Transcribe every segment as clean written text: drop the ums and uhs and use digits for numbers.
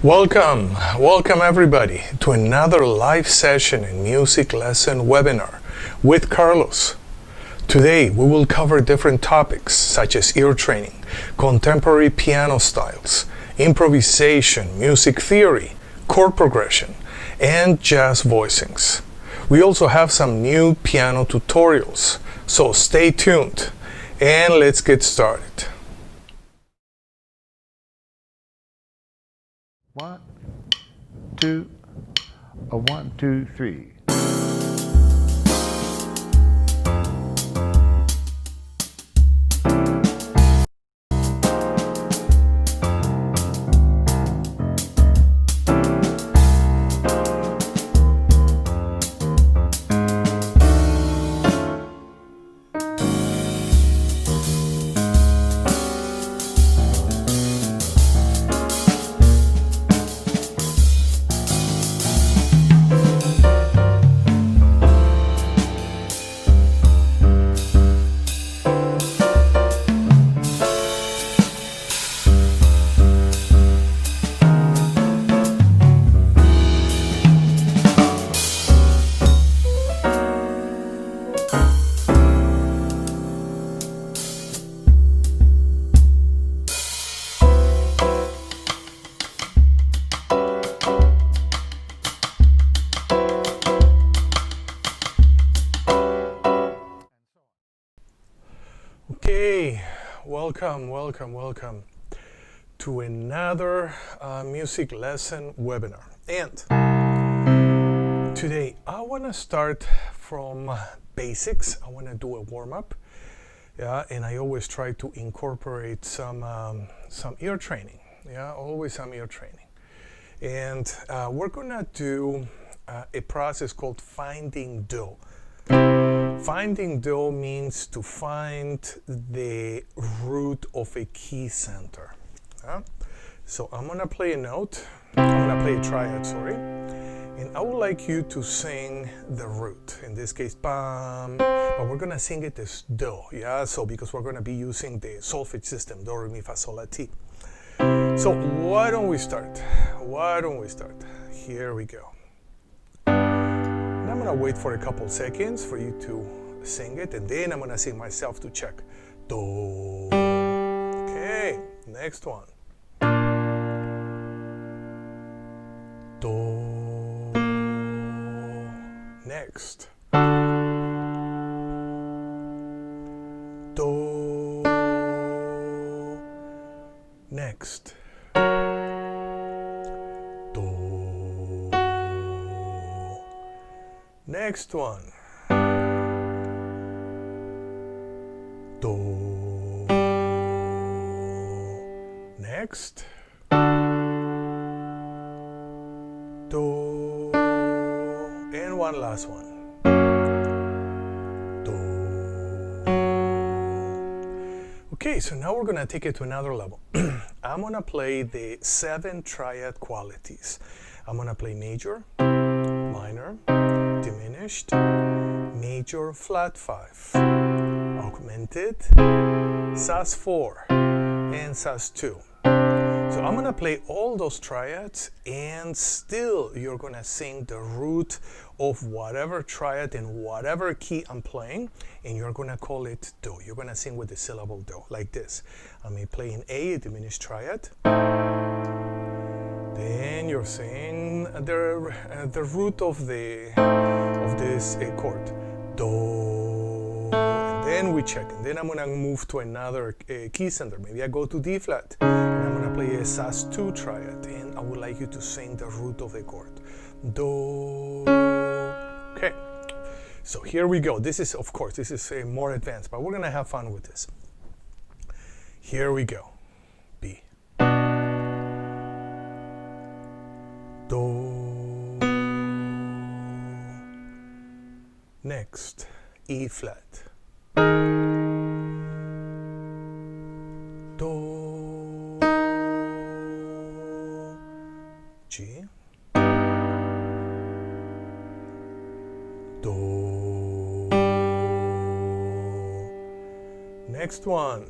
Welcome everybody to another live session and music lesson webinar with Carlos. Today we will cover different topics such as ear training, contemporary piano styles, improvisation, music theory, chord progression, and jazz voicings. We also have some new piano tutorials, so stay tuned and let's get started. 1, 2, a 1, 2, 3. Okay, welcome to another music lesson webinar. And today I want to start from basics. I want to do a warm-up, and I always try to incorporate some ear training. Always some ear training. And we're gonna do a process called finding do. Finding do means to find the root of a key center. So I'm gonna play a note. I'm gonna play a triad, sorry. And I would like you to sing the root. In this case, bam. But we're gonna sing it as do, So because we're gonna be using the solfege system, do, re, mi, fa, sol, la, ti. So why don't we start? Here we go. I'm gonna wait for a couple seconds for you to sing it, and then I'm gonna sing myself to check. Do. Okay, next one. Do. Next. Do. Next. Next one. Do. Next. Do. And one last one. Do. Okay, so now we're gonna take it to another level. I'm gonna play the 7 triad qualities. I'm gonna play major, minor, diminished, major flat 5, augmented, sus4, and sus2. So I'm gonna play all those triads, and still you're gonna sing the root of whatever triad in whatever key I'm playing, and you're gonna call it do. You're gonna sing with the syllable do, like this. I may play in A, a diminished triad. Then you're saying the root of this chord, do, and then we check. And then I'm gonna move to another key center. Maybe I go to D flat, and I'm gonna play a sus2 triad, and I would like you to sing the root of the chord, do. Okay, so here we go. This is, of course, more advanced, but we're gonna have fun with this. Here we go. B. Do. Next, E flat. Do. G. Do. Next one.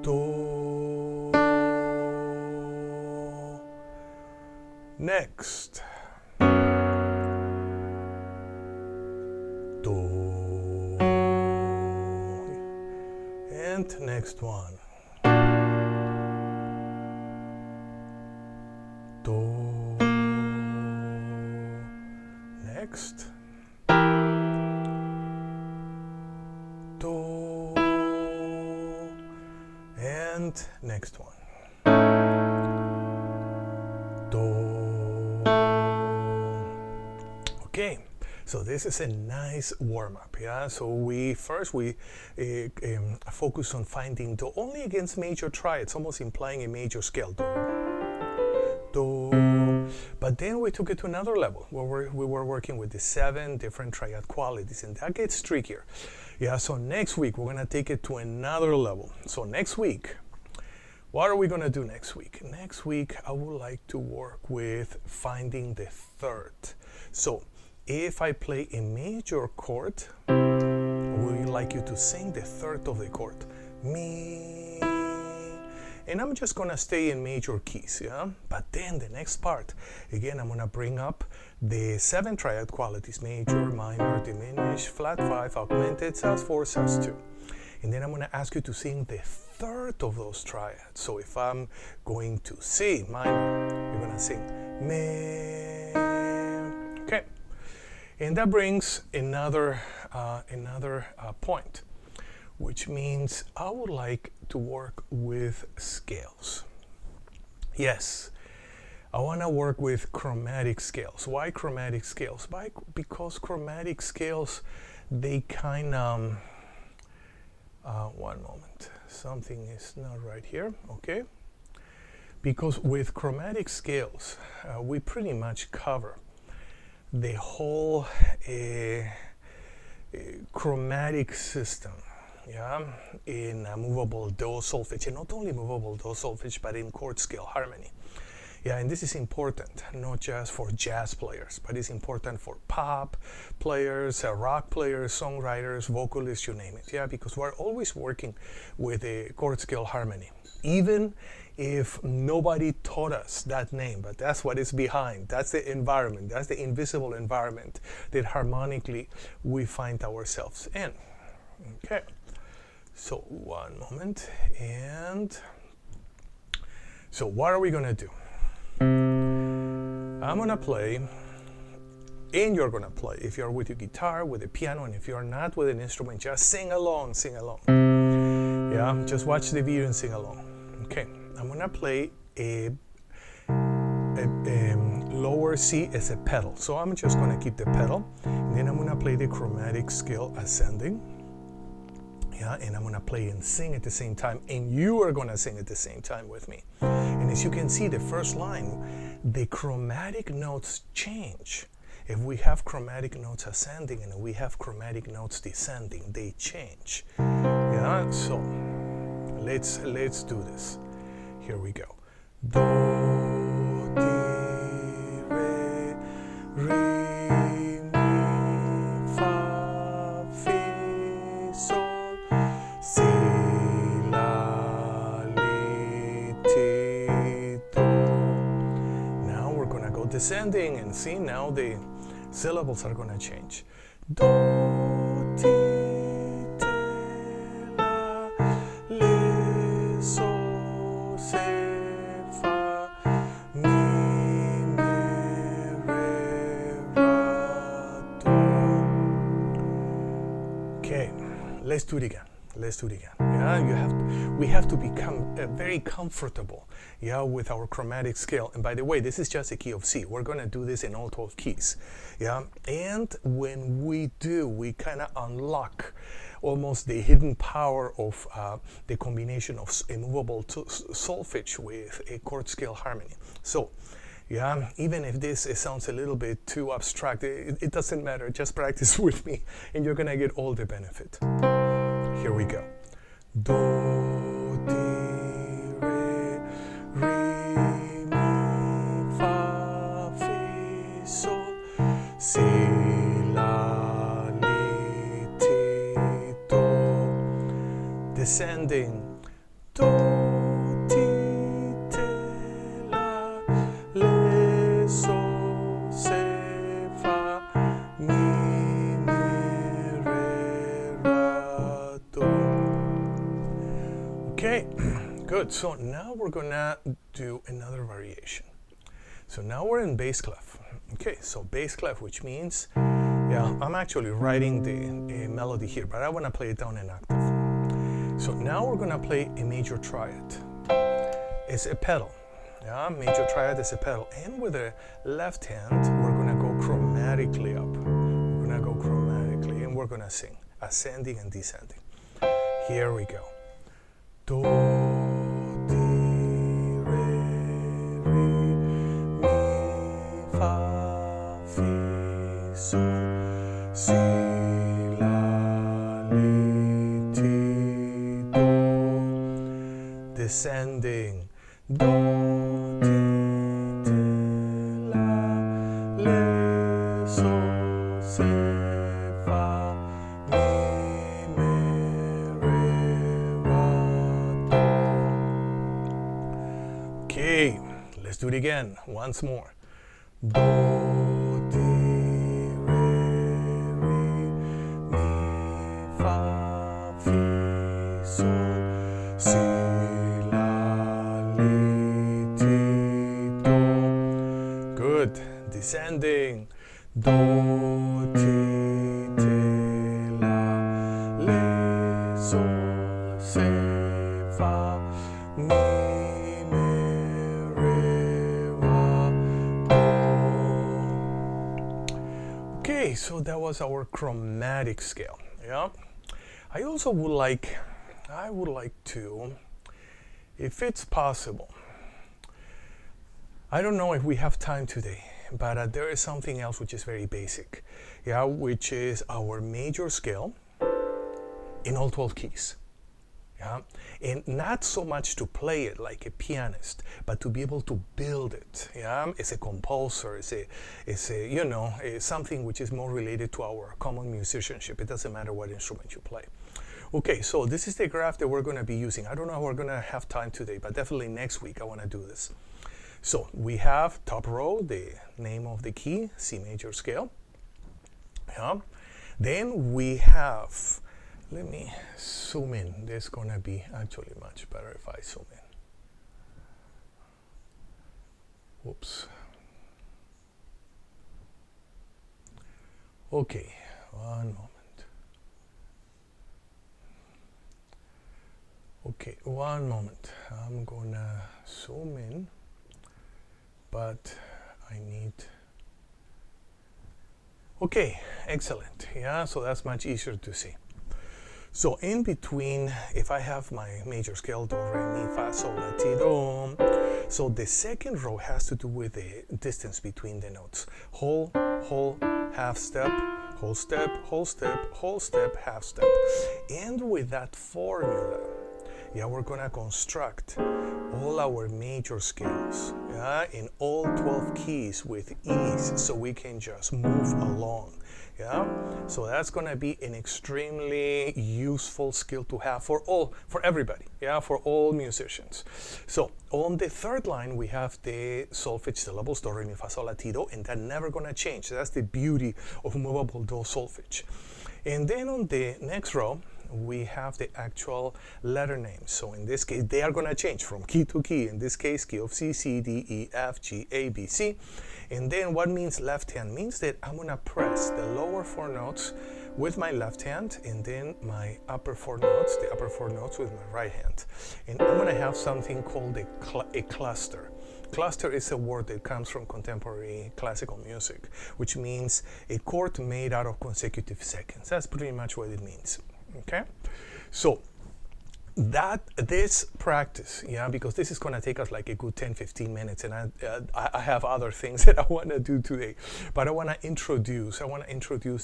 Do. Next. Do. And next one. Do. Next. Do. And next one. Do. Okay, so this is a nice warm-up, yeah? So we focus on finding do only against major triads, almost implying a major scale. Do. Do. But then we took it to another level where we were working with the 7 different triad qualities, and that gets trickier. Yeah, so next week we're gonna take it to another level. So next week, what are we gonna do next week? Next week, I would like to work with finding the third. So if I play a major chord, I would like you to sing the third of the chord. Mi. And I'm just gonna stay in major keys, yeah? But then the next part, again, I'm gonna bring up the 7 triad qualities: major, minor, diminished, flat 5, augmented, sus4, sus2. And then I'm gonna ask you to sing the third of those triads. So if I'm going to C minor, you're gonna sing me. Okay. And that brings another point, which means I would like to work with scales. Yes, I want to work with chromatic scales. Why chromatic scales? Because chromatic scales, they kind of, one moment, something is not right here, okay? Because with chromatic scales, we pretty much cover the whole chromatic system, yeah, in movable do solfege, and not only movable do solfege, but in chord scale harmony. Yeah, and this is important, not just for jazz players, but it's important for pop players, rock players, songwriters, vocalists, you name it. Yeah, because we're always working with a chord scale harmony, even if nobody taught us that name, but that's what is behind. That's the environment. That's the invisible environment that harmonically we find ourselves in. Okay, so one moment. And so what are we going to do? I'm going to play, and you're going to play. If you're with your guitar, with a piano, and if you're not with an instrument, just sing along, sing along. Yeah, just watch the video and sing along. Okay, I'm going to play a lower C as a pedal. So I'm just going to keep the pedal, and then I'm going to play the chromatic scale ascending. Yeah, and I'm going to play and sing at the same time, and you are going to sing at the same time with me. And as you can see, the first line, the chromatic notes change. If we have chromatic notes ascending and we have chromatic notes descending, they change. Yeah, so let's do this. Here we go. Do, di, re, re, mi, fa, fi, sol, si, la, li, ti, do. Now we're gonna go descending, and see, now the syllables are gonna change. Do, ti, te, la, le, sol, se, fa, mi, me, re, ra, do. Okay, let's do it again. Let's do it again. Yeah, we have to become very comfortable, yeah, with our chromatic scale. And by the way, this is just a key of C. We're gonna do this in all 12 keys. Yeah, and when we do, we kind of unlock almost the hidden power of the combination of a movable solfege with a chord scale harmony. So, yeah, even if this sounds a little bit too abstract, it doesn't matter. Just practice with me, and you're gonna get all the benefit. Here we go. Do, di, re, re, mi, fa, fi, sol, si, la, li, ti, do. Descending. Do, ti, te, la, le, Okay, good. So now we're gonna do another variation. So now we're in bass clef. Okay, so bass clef, which means, yeah, I'm actually writing the melody here, but I want to play it down an octave. So now we're gonna play a major triad. It's a pedal. Yeah, major triad is a pedal, and with the left hand, we're gonna go chromatically up. We're gonna go chromatically, and we're gonna sing ascending and descending. Here we go. Do, di, re, mi, fa, fi, sol, si, la, li, ti, do. Descending. Do, ti, ti, la, le, sol, si, fa, mi, me, re, wa, do. Okay, let's do it again, once more. Do, di, re, mi, fa, fi, sol, si, la, li, ti, do. Good, descending. Do, ti, ti, la, le, sol, si, fa, mi, me, re, wa, do. Okay, so that was our chromatic scale. Yeah, I also would like, to, if it's possible, I don't know if we have time today, but there is something else which is very basic, yeah, which is our major scale in all 12 keys. Yeah, and not so much to play it like a pianist, but to be able to build it. Yeah, as a composer, it's a you know, something which is more related to our common musicianship. It doesn't matter what instrument you play. Okay, so this is the graph that we're going to be using. I don't know if we're going to have time today, but definitely next week I want to do this. So we have top row, the name of the key, C major scale. Yeah. Then we have, let me zoom in. This is going to be actually much better if I zoom in. Whoops. Okay, one moment. Okay, one moment. I'm going to zoom in, but I need... Okay, excellent. Yeah, so that's much easier to see. So in between, if I have my major scale, do, re, mi, fa, sol, la, ti, do. So the second row has to do with the distance between the notes. Whole, half step, whole step, whole step, whole step, half step. And with that formula, yeah, we're gonna construct all our major scales, yeah, in all 12 keys with ease, so we can just move along. Yeah, so that's gonna be an extremely useful skill to have for everybody, yeah, for all musicians. So on the third line we have the solfege syllables, do, re, mi, fa, sol, la, ti, do, and that's never gonna change. That's the beauty of movable do solfege. And then on the next row we have the actual letter names. So in this case, they are going to change from key to key. In this case, key of C, C, D, E, F, G, A, B, C. And then what means left hand? Means that I'm going to press the lower four notes with my left hand, and then my upper four notes, the upper four notes with my right hand. And I'm going to have something called a cluster. Cluster is a word that comes from contemporary classical music, which means a chord made out of consecutive seconds. That's pretty much what it means. Okay, so this practice, yeah, because this is going to take us like a good 10-15 minutes, and I have other things that I want to do today, but I want to introduce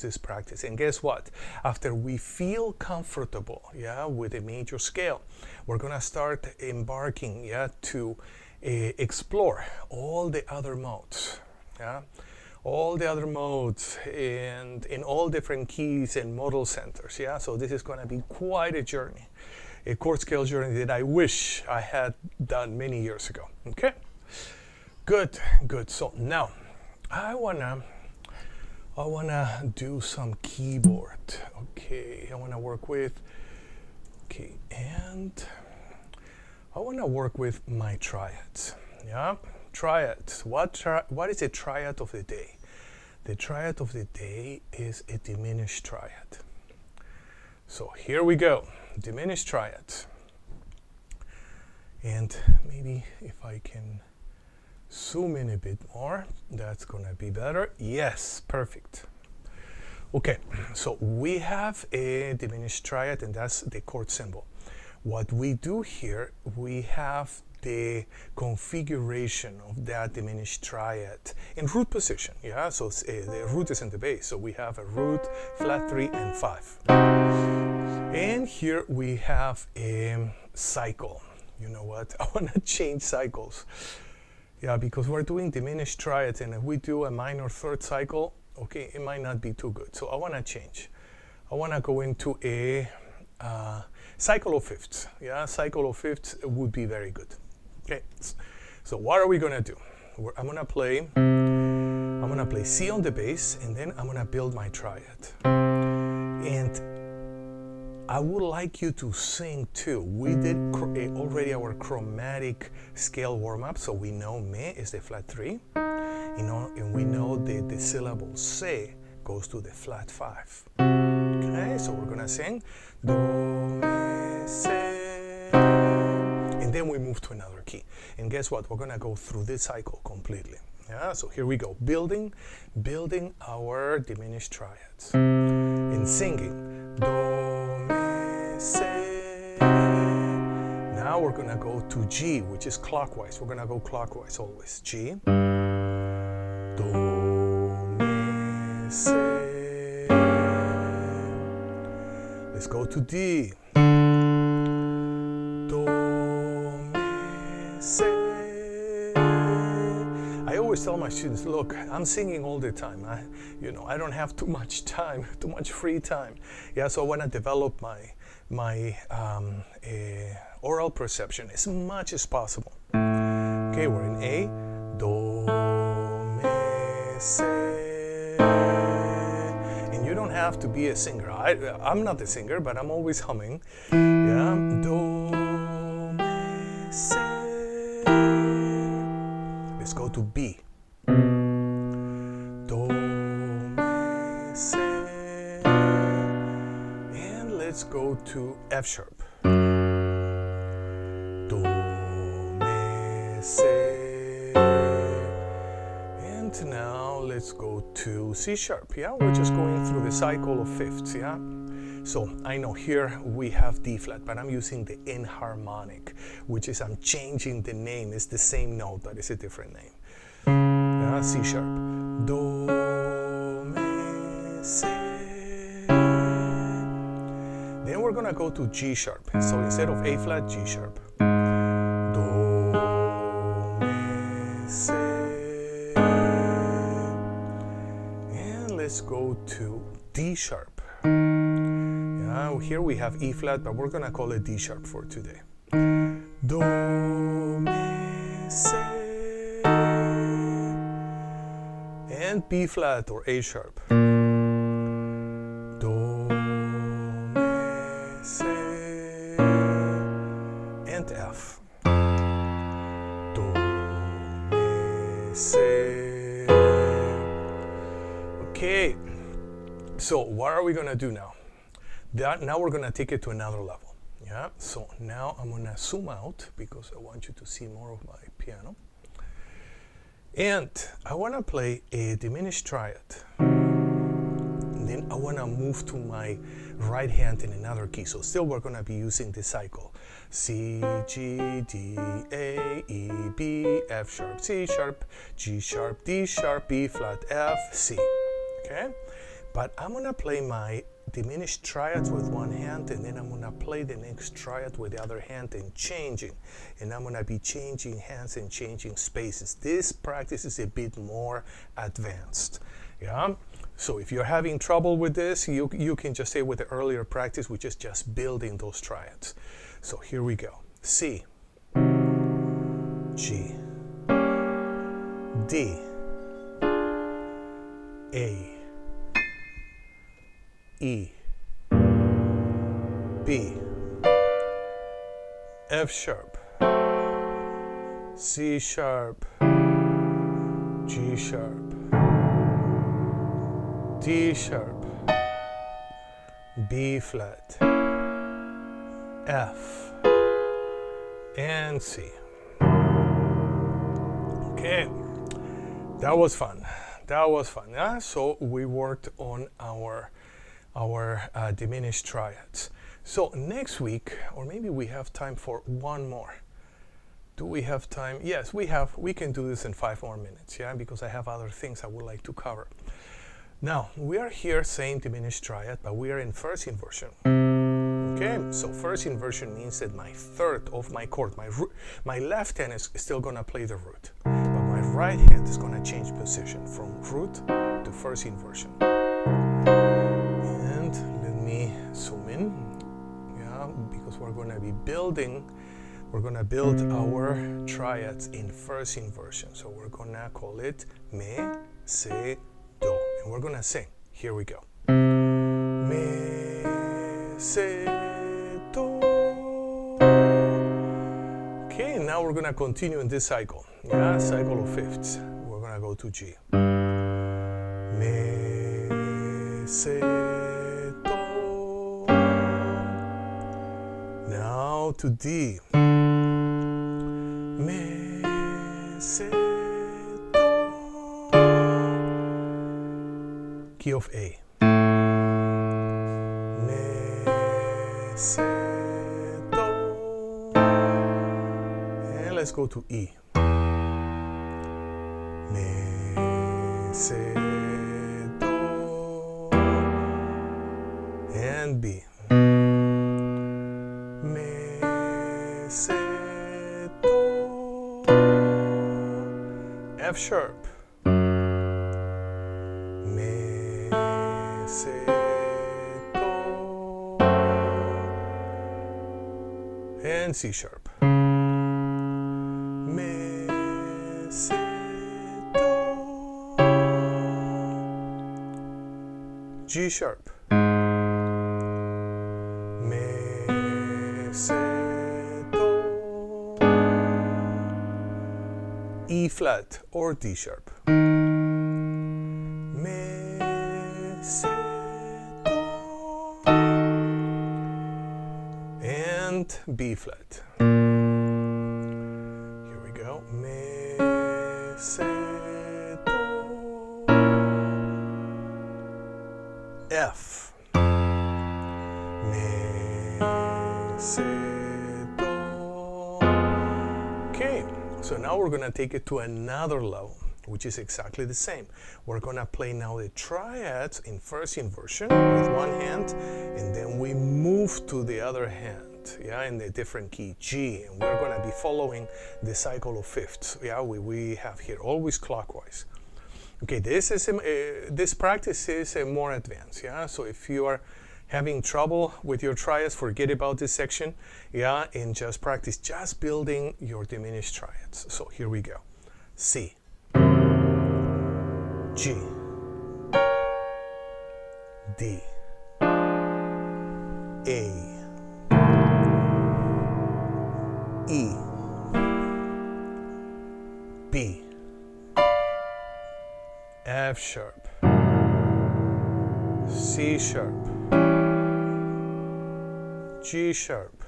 this practice. And guess what? After we feel comfortable, yeah, with a major scale, we're going to start embarking, yeah, to explore all the other modes, yeah, all the other modes and in all different keys and modal centers. Yeah, so this is going to be quite a journey, a chord scale journey that I wish I had done many years ago. Okay, good. So now I wanna do some keyboard. Okay, I wanna work with. Okay, and I want to work with my triads. Yeah, triads. What is a triad of the day? The triad of the day is a diminished triad. So here we go, diminished triads. And maybe if I can zoom in a bit more, that's gonna be better. Yes, perfect. Okay, so we have a diminished triad, and that's the chord symbol. What we do here, we have the configuration of that diminished triad in root position. Yeah, so the root is in the bass, so we have a root, flat 3 and 5. And here we have a cycle. You know what? I want to change cycles. Yeah, because we're doing diminished triads, and if we do a minor third cycle, okay, it might not be too good. So I want to change. I want to go into a cycle of fifths. Yeah, cycle of fifths would be very good. Okay, so what are we gonna do? I'm gonna play C on the bass, and then I'm gonna build my triad. And I would like you to sing too. We did already our chromatic scale warm-up, so we know me is the flat 3, and we know that the syllable se goes to the flat 5. Okay, so we're gonna sing do, mi, se, and then we move to another key. And guess what? We're gonna go through this cycle completely. Yeah, so here we go, building our diminished triads and singing do, mi, se. Now we're gonna go to G, which is clockwise. We're gonna go clockwise always. G, do, mi, se. Let's go to D. Do, mi, se. I always tell my students, look, I'm singing all the time. I don't have too much time, too much free time. Yeah, so I want to develop my oral perception as much as possible. Okay, we're in A. Do, mi, se. And you don't have to be a singer. I'm not a singer, but I'm always humming. Yeah, do, mi, se. Let's go to B. Do, mi, se. And let's go to F sharp. Do, mi, se. And now let's go to C sharp. Yeah, we're just going through the cycle of fifths. Yeah. So I know here we have D flat, but I'm using the enharmonic, which is I'm changing the name. It's the same note, but it's a different name. C sharp. Do, mi, se. Then we're gonna go to G sharp. So instead of A flat, G sharp. Do, mi, se. And let's go to D sharp. Here we have E flat, but we're gonna call it D sharp for today. Do, mi, se. And B flat or A sharp. Do, mi, se. And F. Do, mi, se. Okay, so what are we gonna do now? Now we're gonna take it to another level. Yeah, so now I'm gonna zoom out because I want you to see more of my piano. And I wanna play a diminished triad. And then I wanna move to my right hand in another key. So still we're gonna be using this cycle. C, G, D, A, E, B, F sharp, C sharp, G sharp, D sharp, B flat, F, C. Okay? But I'm gonna play my diminished triads with one hand, and then I'm gonna play the next triad with the other hand and changing. And I'm gonna be changing hands and changing spaces. This practice is a bit more advanced. Yeah? So if you're having trouble with this, you can just stay with the earlier practice, which is just building those triads. So here we go. C, G, D, A, E, B, F sharp, C sharp, G sharp, D sharp, B flat, F, and C. Okay, that was fun. That was fun. Yeah? So we worked on our diminished triads. So next week, or maybe we have time for one more. Do we have time? Yes, we have. We can do this in 5 more minutes, yeah, because I have other things I would like to cover. Now, we are here saying diminished triad, but we are in first inversion. Okay, so first inversion means that my third of my chord, my left hand is still gonna play the root, but my right hand is gonna change position from root to first inversion. And let me zoom in, yeah, because we're gonna build our triads in first inversion. So we're gonna call it me, se, do, and we're gonna sing. Here we go. Me, se, do. Okay, now we're gonna continue in this cycle. Yeah, cycle of fifths. We're gonna go to G. Me, se, do. Now to D. Me, se, do. Key of A. Me, se, do. And let's go to E. Me, se, do. And B. Me, se, do. F sharp. Me, se, do. And C sharp. Me, se, do. G sharp. Me, se, do. E flat or D sharp. Me, se, do. And B flat. Here we go. Me, se, do. F. Me, se, do. Okay, so now we're gonna take it to another level, which is exactly the same. We're gonna play now the triads in first inversion with one hand, and then we move to the other hand, yeah, in the different key, G, and we're gonna be following the cycle of fifths, yeah, we have here, always clockwise. Okay, this practice is more advanced, yeah, so if you are having trouble with your triads, forget about this section, yeah, and just practice just building your diminished triads. So here we go. C, G, D, A, E, B, F sharp, C sharp, G sharp,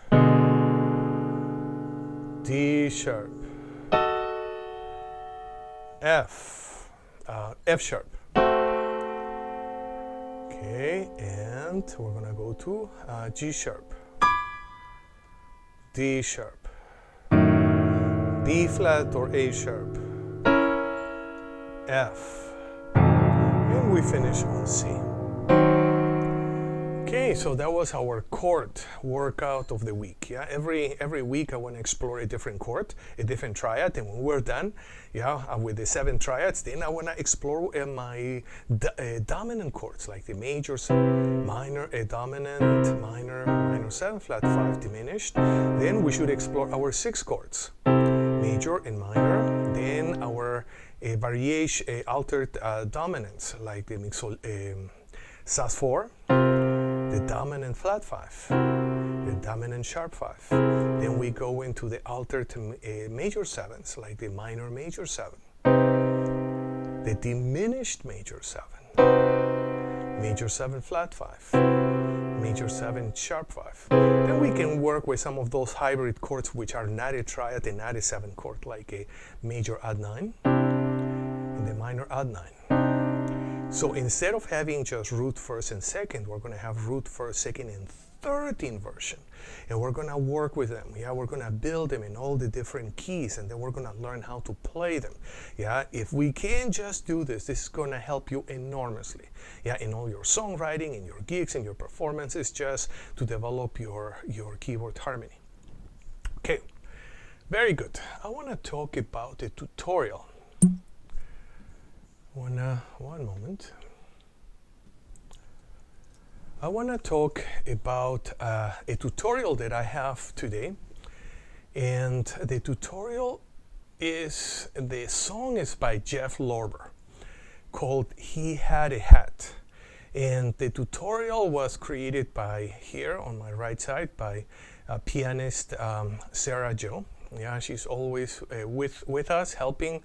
D sharp, F sharp. Okay, and we're gonna go to G sharp, D sharp, B flat or A sharp, F, and we finish on C. Okay, so that was our chord workout of the week. Yeah, every week I want to explore a different chord, a different triad, and when we're done, yeah, with the 7 triads, then I want to explore my dominant chords, like the majors, minor, a dominant, minor, minor 7, flat 5, diminished. Then we should explore our 6 chords, major and minor. Then our variation, altered dominants, like the Sus4. The dominant flat 5, the dominant sharp 5. Then we go into the altered major 7s, like the minor major 7, the diminished major 7, major 7 flat 5, major 7 sharp 5. Then we can work with some of those hybrid chords which are not a triad and not a 7 chord, like a major add 9 and the minor add 9. So instead of having just root first and second, we're going to have root first, second, and third inversion. And we're going to work with them. Yeah, we're going to build them in all the different keys, and then we're going to learn how to play them. Yeah, if we can just do this, this is going to help you enormously. Yeah, in all your songwriting, in your gigs, in your performances, just to develop your keyboard harmony. Okay, very good. I want to talk about a tutorial. One moment. I want to talk about a tutorial that I have today, and the tutorial is, the song is by Jeff Lorber, called He Had a Hat, and the tutorial was created by, here on my right side, by pianist Sera. Yeah, she's always with us, helping,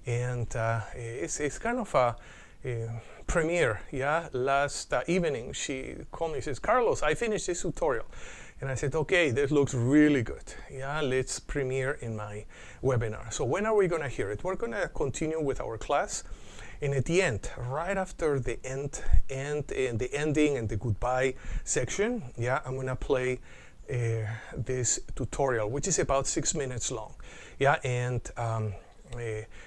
and it's kind of a premiere. Yeah, last evening she called me and says, Carlos, I finished this tutorial. And I said, okay, this looks really good. Yeah, let's premiere in my webinar. So when are we going to hear it? We're going to continue with our class. And at the end, right after the end and the ending and the goodbye section, yeah, I'm going to play this tutorial, which is about 6 minutes long. Yeah, and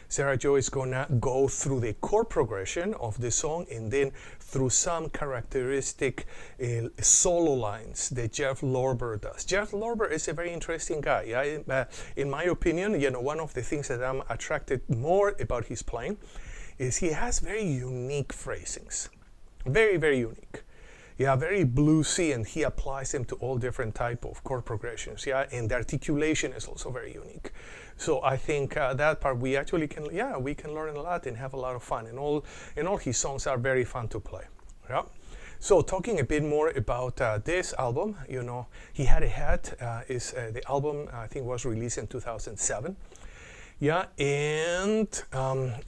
Sera is gonna go through the chord progression of the song, and then through some characteristic solo lines that Jeff Lorber does. Jeff Lorber is a very interesting guy. Yeah? In my opinion, you know, one of the things that I'm attracted more about his playing is he has very unique phrasings, very, very unique. Yeah, very bluesy, and he applies them to all different type of chord progressions. Yeah, and the articulation is also very unique. So I think that part we actually can, yeah, we can learn a lot and have a lot of fun. And all his songs are very fun to play. Yeah. So talking a bit more about this album, you know, He Had a Hat is the album I think was released in 2007. Yeah, and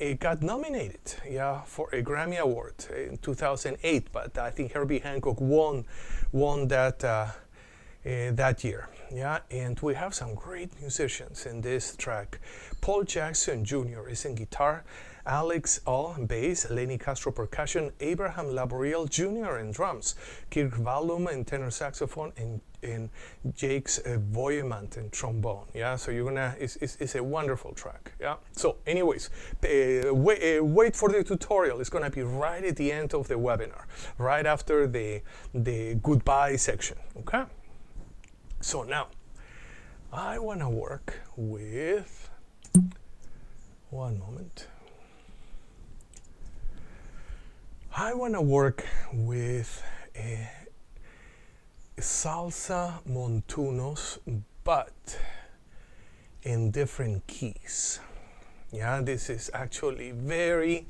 it got nominated, yeah, for a Grammy Award in 2008. But I think Herbie Hancock won that that year. Yeah, and we have some great musicians in this track. Paul Jackson Jr. is in guitar, Alex All bass, Lenny Castro percussion, Abraham Laboriel Jr. in drums, Kirk Wallum in tenor saxophone, and Jakes Voyemant in trombone. Yeah, so you're gonna, it's a wonderful track. Yeah. So, anyways, wait for the tutorial. It's gonna be right at the end of the webinar, right after the goodbye section. Okay. So now, I wanna work with. One moment. I want to work with salsa montunos, but in different keys. Yeah, this is actually very,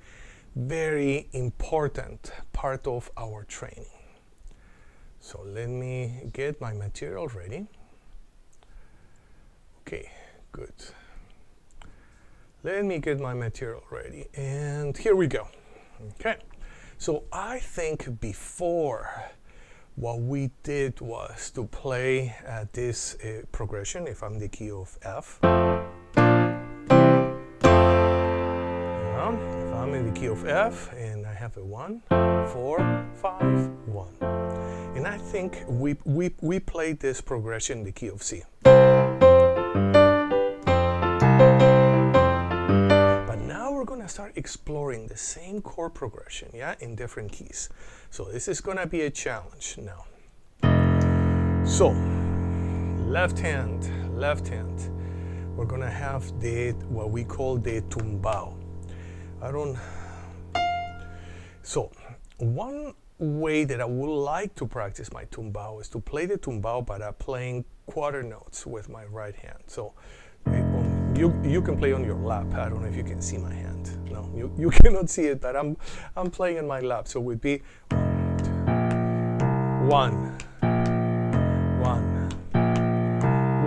very important part of our training. So let me get my material ready. Okay, good. Let me get my material ready, and here we go. Okay. So I think before, what we did was to play this progression, if I'm the key of F. If I'm in the key of F and I have a 1, 4, 5, 1. And I think we played this progression in the key of C. Start exploring the same chord progression, yeah, in different keys. So this is gonna be a challenge now. So left hand, we're gonna have what we call the tumbao. So one way that I would like to practice my tumbao is to play the tumbao, but I'm playing quarter notes with my right hand. So you can play on your lap. I don't know if you can see my hand. No, you cannot see it, but I'm playing in my lap. So it would be 1, 1,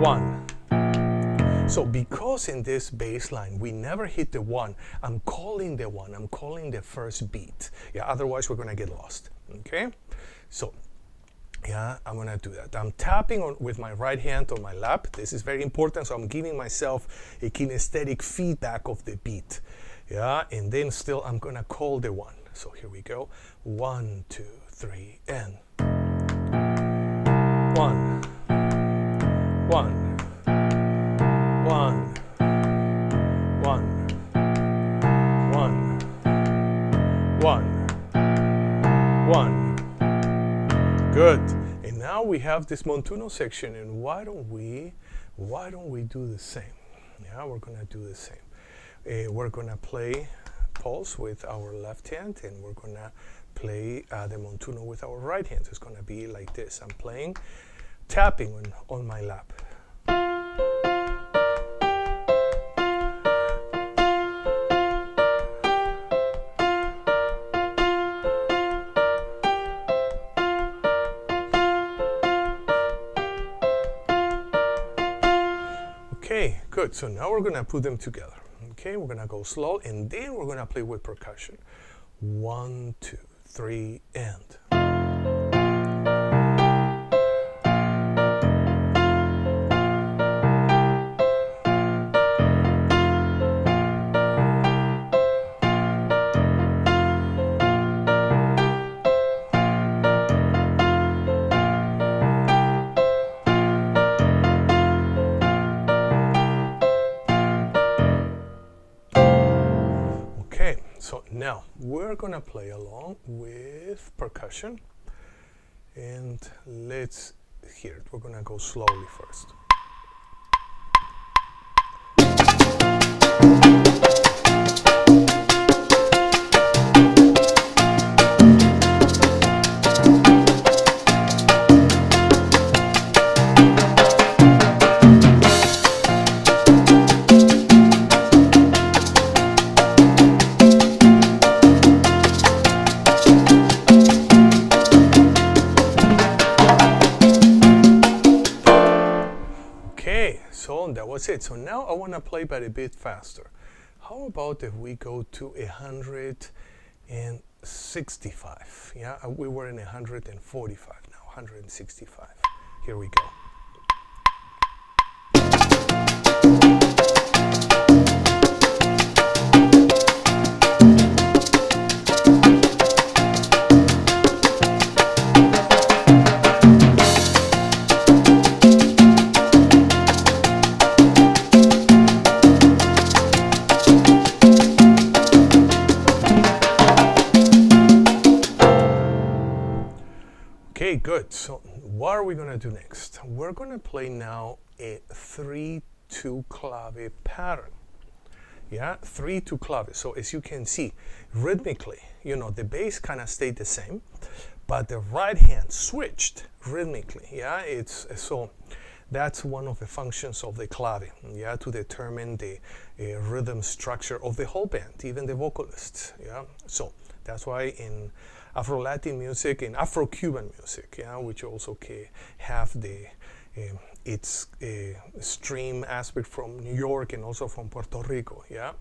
1. So because in this bass line we never hit the 1, I'm calling the 1, I'm calling the first beat. Yeah, otherwise we're gonna get lost. Okay? So yeah, I'm gonna do that. I'm tapping on with my right hand on my lap. This is very important, so I'm giving myself a kinesthetic feedback of the beat. Yeah, and then still I'm gonna call the 1. So here we go. 1, 2, 3, and 1, 1, 1, 1, 1, 1, 1. Good. And now we have this Montuno section, and why don't we do the same? Yeah, we're gonna do the same. We're gonna play pulse with our left hand, and we're gonna play the Montuno with our right hand. It's gonna be like this. I'm playing, tapping on my lap. Okay, good. So now we're gonna put them together. Okay, we're gonna go slow, and then we're gonna play with percussion. 1, 2, 3, and. So now we're gonna play along with percussion, and let's hear it. We're gonna go slowly first. That was it. So now I want to play but a bit faster. How about if we go to 165? Yeah, we were in 145 now, 165. Here we go. Okay, good. So what are we going to do next? We're going to play now a 3-2 clave pattern. Yeah, 3-2 clave. So as you can see, rhythmically, you know, the bass kind of stayed the same, but the right hand switched rhythmically. Yeah, it's so that's one of the functions of the clave. Yeah, to determine the rhythm structure of the whole band, even the vocalists. Yeah, so that's why in Afro-Latin music, in Afro-Cuban music, yeah, which also have the its stream aspect from New York and also from Puerto Rico, yeah.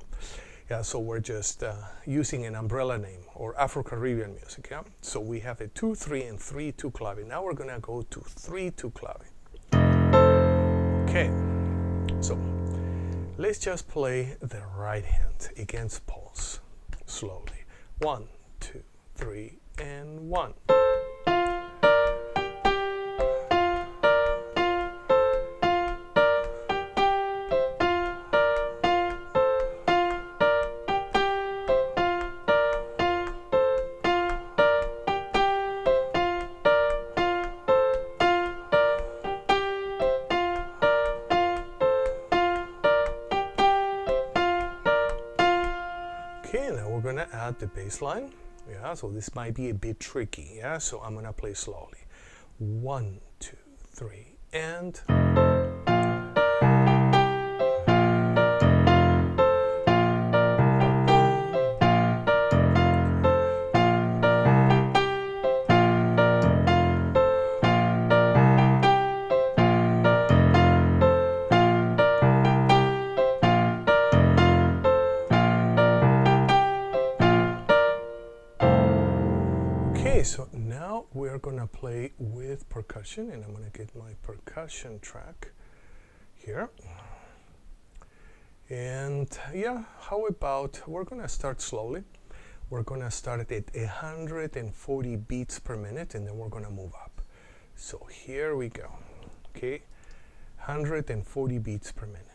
Yeah, so we're just using an umbrella name, or Afro-Caribbean music, yeah. So we have a 2-3 and 3-2 clave. Now we're gonna go to 3-2 clave. Okay, so let's just play the right hand against pulse slowly. 1, 2, 3, and 1. Okay, now we're gonna add the bass line. Yeah, so this might be a bit tricky. Yeah, so I'm gonna play slowly. 1, 2, 3, and. gonna play with percussion, and I'm gonna get my percussion track here. And yeah, how about we're gonna start slowly. We're gonna start at 140 beats per minute, and then we're gonna move up. So here we go. Okay, 140 beats per minute.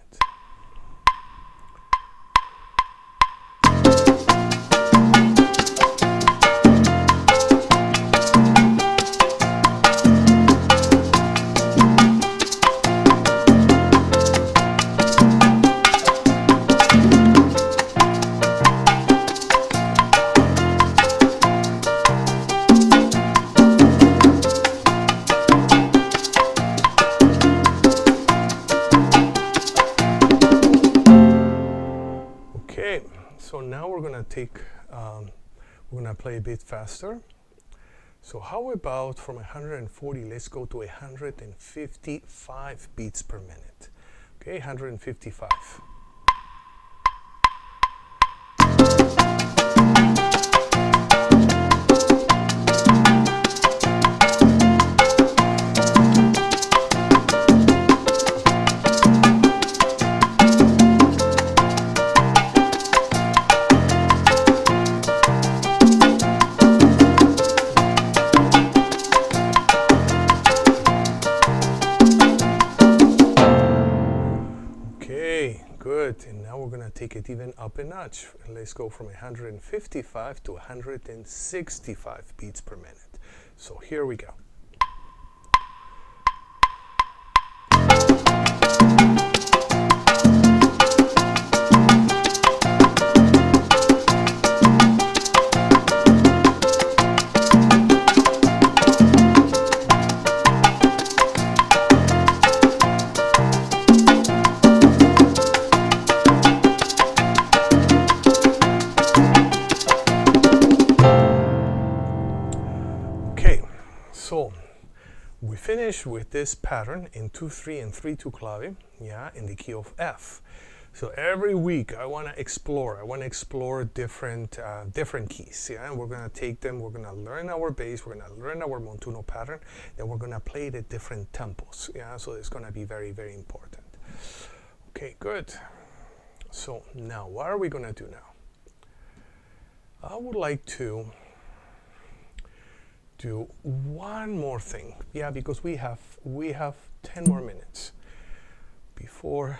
So now we're gonna we're gonna play a bit faster. So how about from 140, let's go to 155 beats per minute. Okay, 155. Good, and now we're gonna take it even up a notch. Let's go from 155 to 165 beats per minute. So here we go. So we finish with this pattern in 2/3 and 3/2 clave, yeah, in the key of F. So every week I want to explore different different keys, yeah, and we're going to take them, we're going to learn our bass, we're going to learn our Montuno pattern, then we're going to play it at different tempos, yeah, so it's going to be very, very important. Okay, good. So now what are we going to do now? I would like to do one more thing, yeah, because we have 10 more minutes before.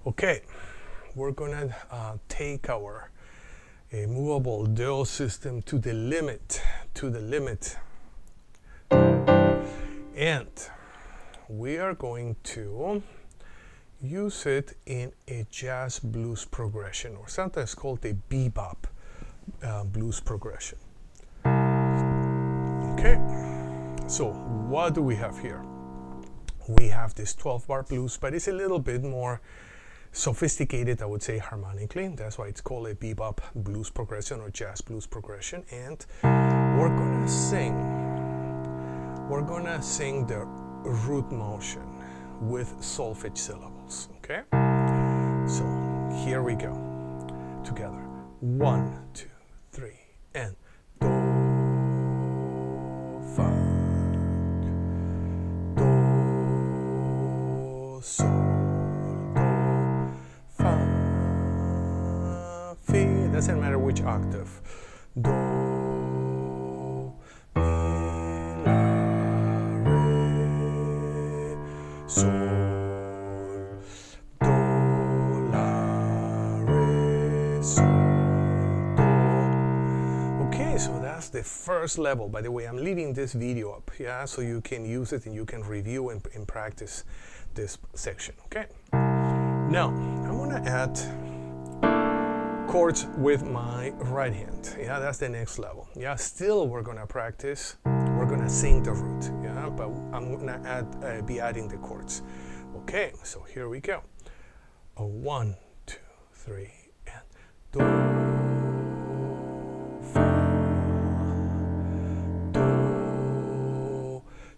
Okay, we're gonna take our movable duo system to the limit, and we are going to use it in a jazz blues progression, or sometimes called a bebop blues progression. Okay, so what do we have here? We have this 12-bar blues, but it's a little bit more sophisticated, I would say, harmonically. That's why it's called a bebop blues progression or jazz blues progression. And we're gonna sing the root motion with solfege syllables. Okay, so here we go together. 1, 2, 3, and do, fa, do, sol, do, fa, fi. Doesn't matter which octave. Do, mi, la, re, sol. So that's the first level. By the way, I'm leaving this video up, yeah, so you can use it and you can review and practice this section, okay? Now, I'm gonna add chords with my right hand, yeah, that's the next level. Yeah, still we're gonna practice, we're gonna sing the root, yeah, but I'm gonna be adding the chords. Okay, so here we go. 1, 2, 3, and do, fa,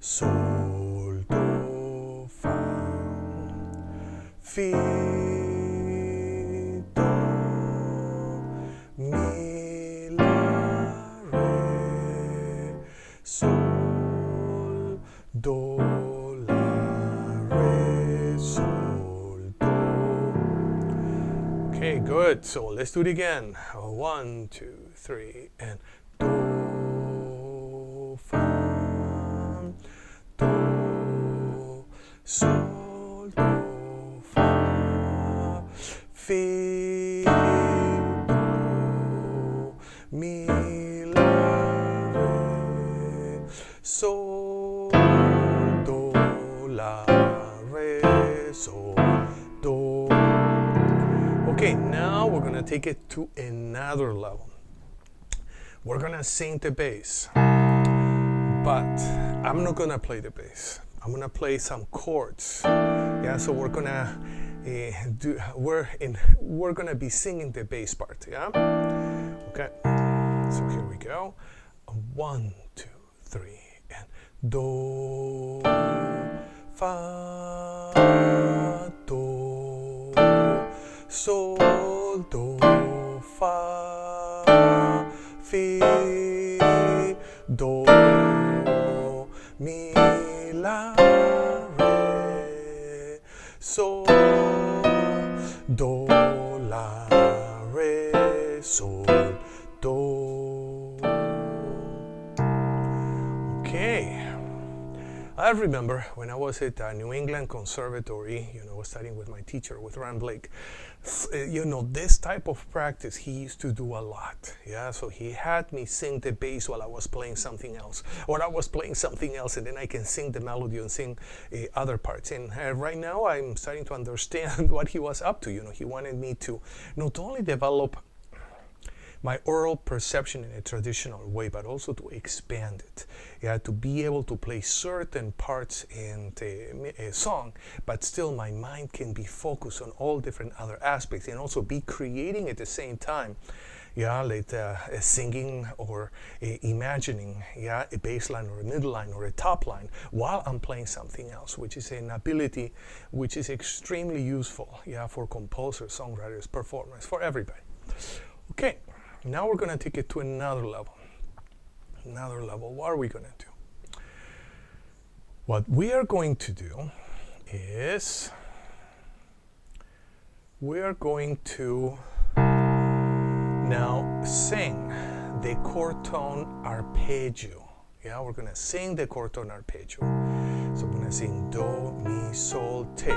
sol, do, fa, fi, do, mi, la, re, do, la, re, sol, do. Okay, good. So let's do it again. 1, 2, 3, and do, fa, do, sol, do, fa, fi, do, mi, la, re, sol, do, la, re, sol, do. Okay, now we're gonna take it to another level. We're gonna sing the bass, but I'm not gonna play the bass. I'm gonna play some chords. Yeah, so we're gonna we're gonna be singing the bass part. Yeah. Okay. So here we go. 1, 2, 3, and do, fa, do, sol, do, fa, fi, do, mi, la, re, sol, do, la, re, sol, do. Okay. I remember when I was at New England Conservatory, studying with my teacher, with Ron Blake, this type of practice he used to do a lot. Yeah, so he had me sing the bass while I was playing something else, or I was playing something else, and then I can sing the melody and sing other parts. And right now I'm starting to understand what he was up to. He wanted me to not only develop my oral perception in a traditional way, but also to expand it. Yeah, to be able to play certain parts in a song, but still my mind can be focused on all different other aspects, and also be creating at the same time. Yeah, like singing or imagining, yeah, a bass line or a middle line or a top line while I'm playing something else, which is an ability which is extremely useful, yeah, for composers, songwriters, performers, for everybody. Okay. Now we're going to take it to another level. Another level. What are we going to do? What we are going to do is we are going to now sing the chord tone arpeggio. Yeah, we're going to sing the chord tone arpeggio. So we're going to sing do, mi, sol, te.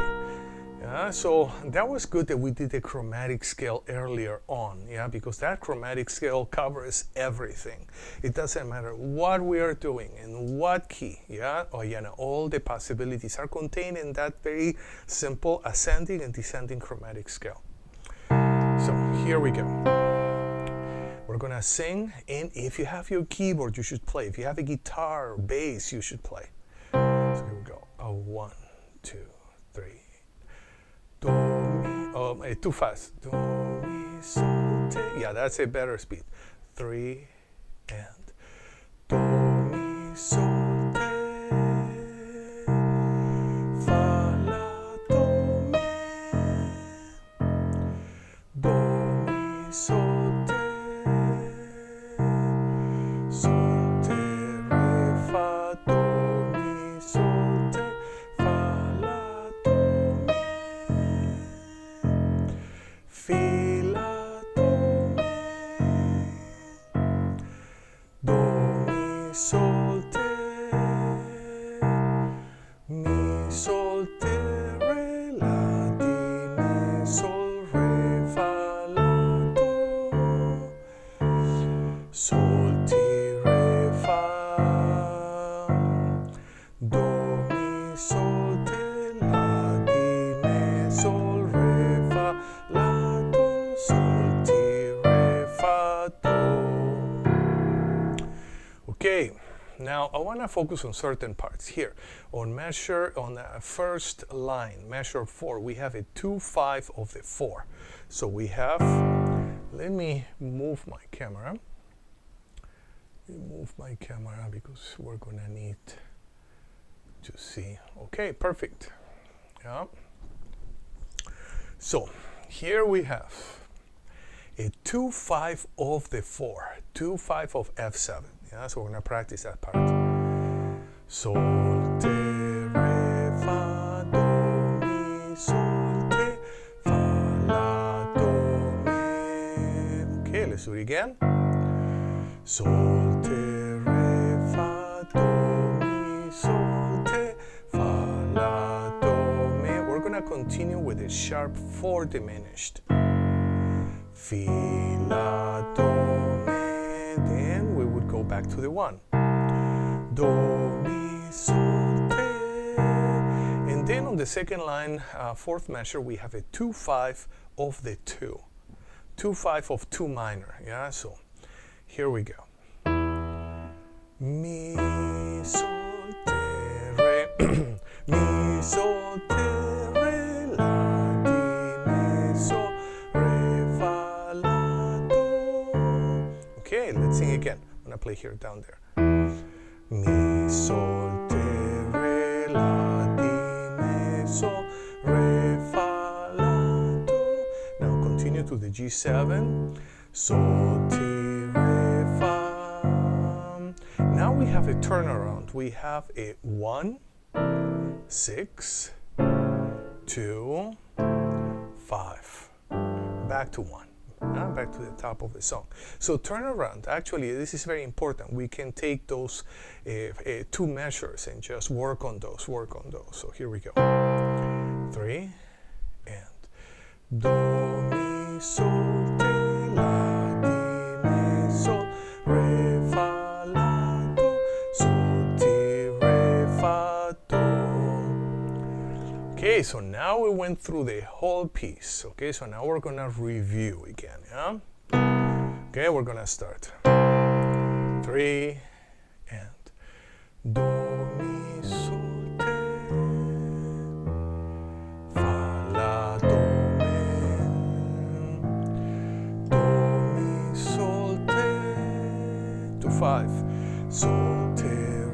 Yeah, so that was good that we did the chromatic scale earlier on, yeah, because that chromatic scale covers everything. It doesn't matter what we are doing and what key, yeah, all the possibilities are contained in that very simple ascending and descending chromatic scale. So here we go. We're gonna sing, and if you have your keyboard, you should play. If you have a guitar or bass, you should play. So here we go. 1, 2, 3. Do, mi, too fast. Do, mi, sol, te. Yeah, that's a better speed. 3, and do, mi, sol, te. Fa, la, do, mi. Do, mi, sol, te. Sol, te, re, fa, do, mi, sol, te. Fa, la, do, mi. Fi, la, do, mi. Do, mi, sol, te. Mi, sol, te, re, la, di, mi, sol, re, fa, la, do. Sol, ti, re, fa. Do, mi, sol, te, la, di, mi, sol, re, fa, la, do. Sol, ti, re, fa, do. Okay, now I want to focus on certain parts here. On the first line, measure 4, we have a 2/5 of the 4. So we have, let me move my camera. Move my camera because we're gonna need to see. Okay, perfect. Yeah. So here we have a 2/5 of the 4, 2/5 of F7. Yeah, so we're gonna practice that part. Sol, te, Let's do it again. Sol, te, re, fa, do, mi, sol, te, fa, la, do, mi. We're going to continue with the sharp 4 diminished. Fi, la, do, mi. Then we would go back to the 1. Do, mi, sol, te. And then on the second line, 4th measure, we have a 2-5 of the 2. 2-5 of 2 minor, yeah? So here we go. Mi, sol, te, re, mi, sol, te, re, la, di, mi, sol, re, fa, la, do. Okay, let's sing again. I'm gonna play here down there. Mi, sol, te, re, la, di, mi, sol, re, fa, la, do. Now continue to the G7. Sol, ti, re, fa. Now we have a turnaround. We have a 1, 6, 2, 5. Back to 1. Back to the top of the song. So turnaround, actually, this is very important. We can take those 2 measures and just work on those. So here we go. 3 and do, mi, sol, te, la, di, mi, sol, re, fa, la, do, sol, ti, re, fa, do. Okay, so now we went through the whole piece. Okay, so now we're gonna review again, yeah? Okay, we're gonna start. 3 and do, mi, sol, te, fa, la, do, mi, do, mi, sol, te, to 5, sol, te,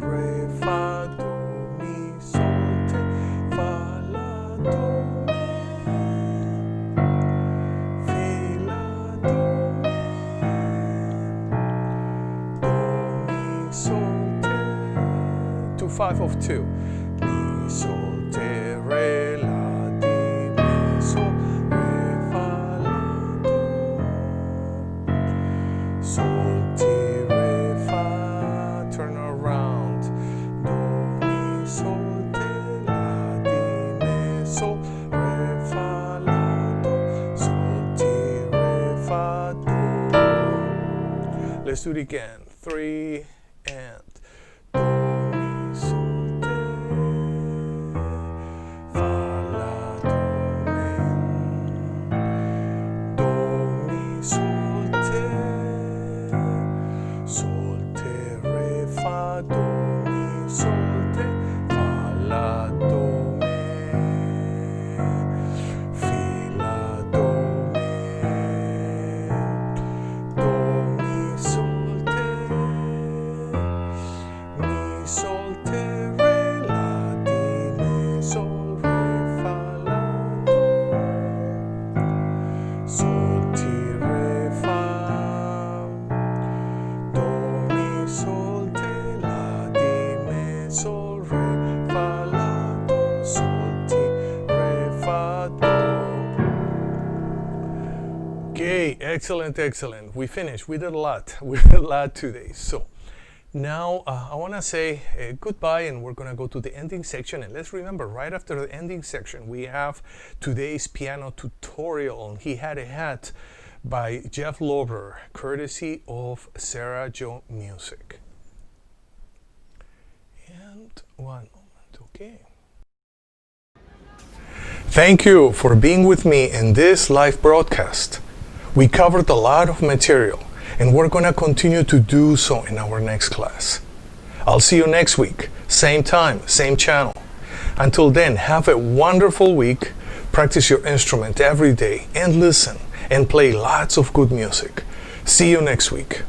re, fa, do, mi, sol, te, fa, la, do, mi, fi, la, do, mi, do, mi, sol, te, to 5 of 2, mi, sol, te, re, la, di, mi, sol, re, fa, la, do, sol, ti, re, fa, turn around, do, mi, sol, te, la, di, mi, sol, re, fa, la, do, sol, ti, re, fa, do. Let's do it again. 3 and do, mi, sol, te, fa, la, do, mi, do, mi, sol, te, sol, te, re, fa, do, mi, sol, te, fa, la, do, mi, fi, la, do, mi, do, mi, sol, te, mi, sol, te, re, la, di, mi, sol, re, fa, la, do, sol, ti, re, fa, do, mi, sol, te, la, di, mi, sol, re, fa, la, do, sol, ti, re, fa, do. Okay, excellent. We finished. We did a lot. We did a lot today. So now I want to say goodbye, and we're going to go to the ending section. And let's remember, right after the ending section, we have today's piano tutorial. He Had a Hat by Jeff Lorber, courtesy of Sera Music. And 1 moment, okay. Thank you for being with me in this live broadcast. We covered a lot of material, and we're going to continue to do so in our next class. I'll see you next week, same time, same channel. Until then, have a wonderful week, practice your instrument every day, and listen and play lots of good music. See you next week.